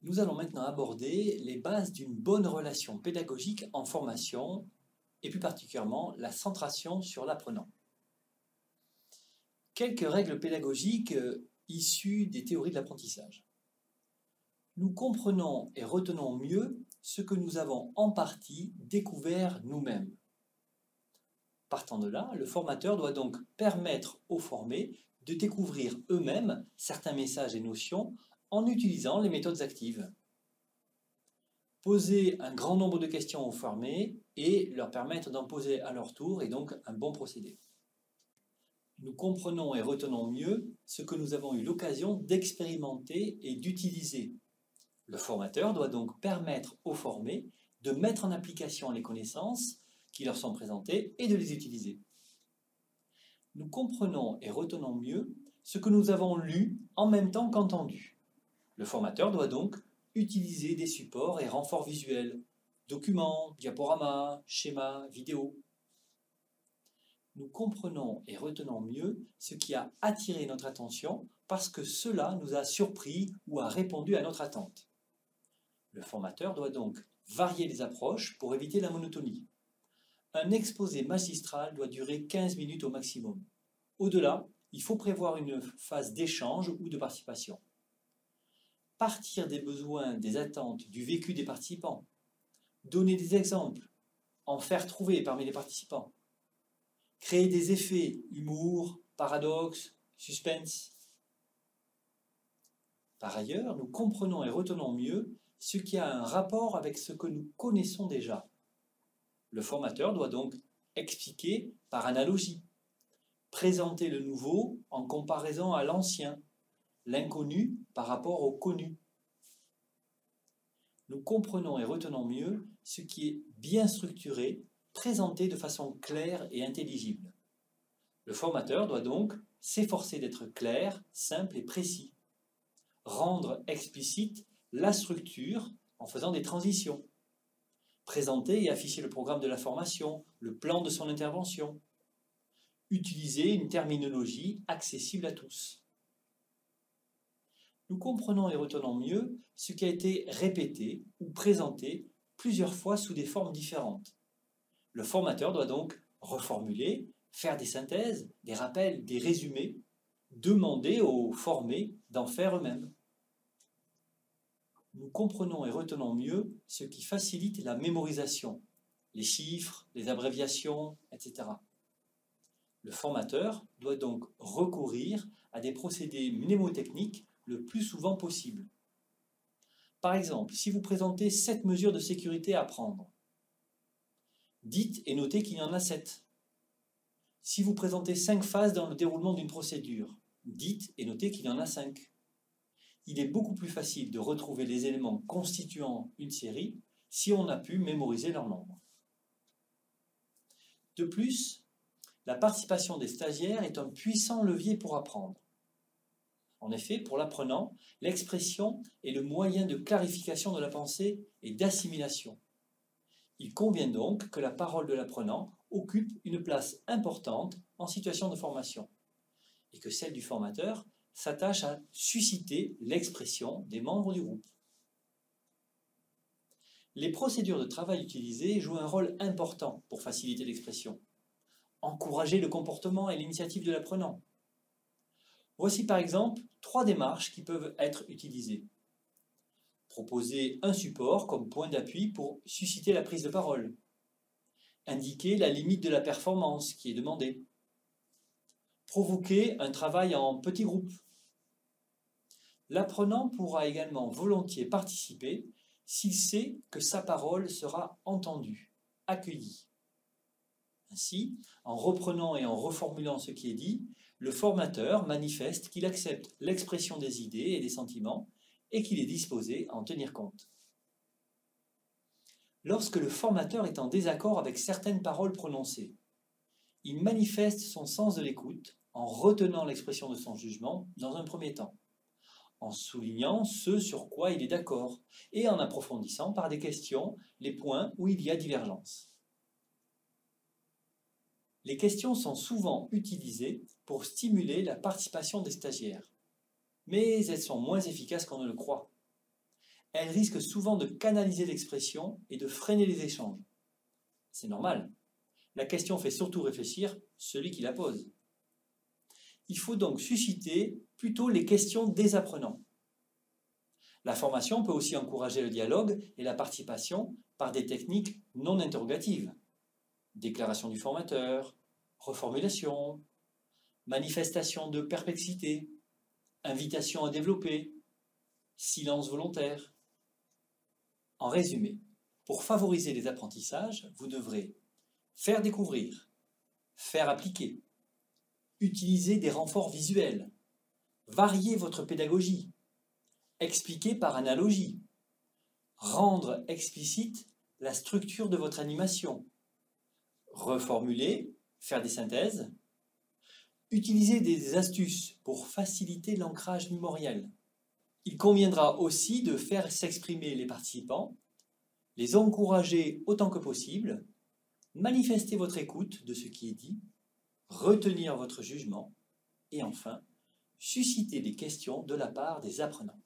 Nous allons maintenant aborder les bases d'une bonne relation pédagogique en formation et plus particulièrement la centration sur l'apprenant. Quelques règles pédagogiques issues des théories de l'apprentissage. Nous comprenons et retenons mieux ce que nous avons en partie découvert nous-mêmes. Partant de là, le formateur doit donc permettre aux formés de découvrir eux-mêmes certains messages et notions en utilisant les méthodes actives. Poser un grand nombre de questions aux formés et leur permettre d'en poser à leur tour est donc un bon procédé. Nous comprenons et retenons mieux ce que nous avons eu l'occasion d'expérimenter et d'utiliser. Le formateur doit donc permettre aux formés de mettre en application les connaissances qui leur sont présentées et de les utiliser. Nous comprenons et retenons mieux ce que nous avons lu en même temps qu'entendu. Le formateur doit donc utiliser des supports et renforts visuels, documents, diaporamas, schémas, vidéos. Nous comprenons et retenons mieux ce qui a attiré notre attention parce que cela nous a surpris ou a répondu à notre attente. Le formateur doit donc varier les approches pour éviter la monotonie. Un exposé magistral doit durer 15 minutes au maximum. Au-delà, il faut prévoir une phase d'échange ou de participation. Partir des besoins, des attentes, du vécu des participants. Donner des exemples, en faire trouver parmi les participants. Créer des effets, humour, paradoxe, suspense. Par ailleurs, nous comprenons et retenons mieux ce qui a un rapport avec ce que nous connaissons déjà. Le formateur doit donc expliquer par analogie, présenter le nouveau en comparaison à l'ancien, l'inconnu par rapport au connu. Nous comprenons et retenons mieux ce qui est bien structuré, présenté de façon claire et intelligible. Le formateur doit donc s'efforcer d'être clair, simple et précis. Rendre explicite la structure en faisant des transitions. Présenter et afficher le programme de la formation, le plan de son intervention. Utiliser une terminologie accessible à tous. Nous comprenons et retenons mieux ce qui a été répété ou présenté plusieurs fois sous des formes différentes. Le formateur doit donc reformuler, faire des synthèses, des rappels, des résumés, demander aux formés d'en faire eux-mêmes. Nous comprenons et retenons mieux ce qui facilite la mémorisation, les chiffres, les abréviations, etc. Le formateur doit donc recourir à des procédés mnémotechniques le plus souvent possible. Par exemple, si vous présentez 7 mesures de sécurité à prendre, dites et notez qu'il y en a 7. Si vous présentez 5 phases dans le déroulement d'une procédure, dites et notez qu'il y en a 5. Il est beaucoup plus facile de retrouver les éléments constituant une série si on a pu mémoriser leur nombre. De plus, la participation des stagiaires est un puissant levier pour apprendre. En effet, pour l'apprenant, l'expression est le moyen de clarification de la pensée et d'assimilation. Il convient donc que la parole de l'apprenant occupe une place importante en situation de formation et que celle du formateur s'attache à susciter l'expression des membres du groupe. Les procédures de travail utilisées jouent un rôle important pour faciliter l'expression. Encourager le comportement et l'initiative de l'apprenant. Voici par exemple 3 démarches qui peuvent être utilisées. Proposer un support comme point d'appui pour susciter la prise de parole. Indiquer la limite de la performance qui est demandée. Provoquer un travail en petits groupes. L'apprenant pourra également volontiers participer s'il sait que sa parole sera entendue, accueillie. Ainsi, en reprenant et en reformulant ce qui est dit, le formateur manifeste qu'il accepte l'expression des idées et des sentiments et qu'il est disposé à en tenir compte. Lorsque le formateur est en désaccord avec certaines paroles prononcées, il manifeste son sens de l'écoute en retenant l'expression de son jugement dans un premier temps, en soulignant ce sur quoi il est d'accord et en approfondissant par des questions les points où il y a divergence. Les questions sont souvent utilisées pour stimuler la participation des stagiaires, mais elles sont moins efficaces qu'on ne le croit. elle risque souvent de canaliser l'expression et de freiner les échanges. C'est normal. La question fait surtout réfléchir celui qui la pose. Il faut donc susciter plutôt les questions des apprenants. La formation peut aussi encourager le dialogue et la participation par des techniques non interrogatives. Déclaration du formateur, reformulation, manifestation de perplexité, invitation à développer, silence volontaire. En résumé, pour favoriser les apprentissages, vous devrez faire découvrir, faire appliquer, utiliser des renforts visuels, varier votre pédagogie, expliquer par analogie, rendre explicite la structure de votre animation, reformuler, faire des synthèses, utiliser des astuces pour faciliter l'ancrage mémoriel. Il conviendra aussi de faire s'exprimer les participants, les encourager autant que possible, manifester votre écoute de ce qui est dit, retenir votre jugement et enfin, susciter des questions de la part des apprenants.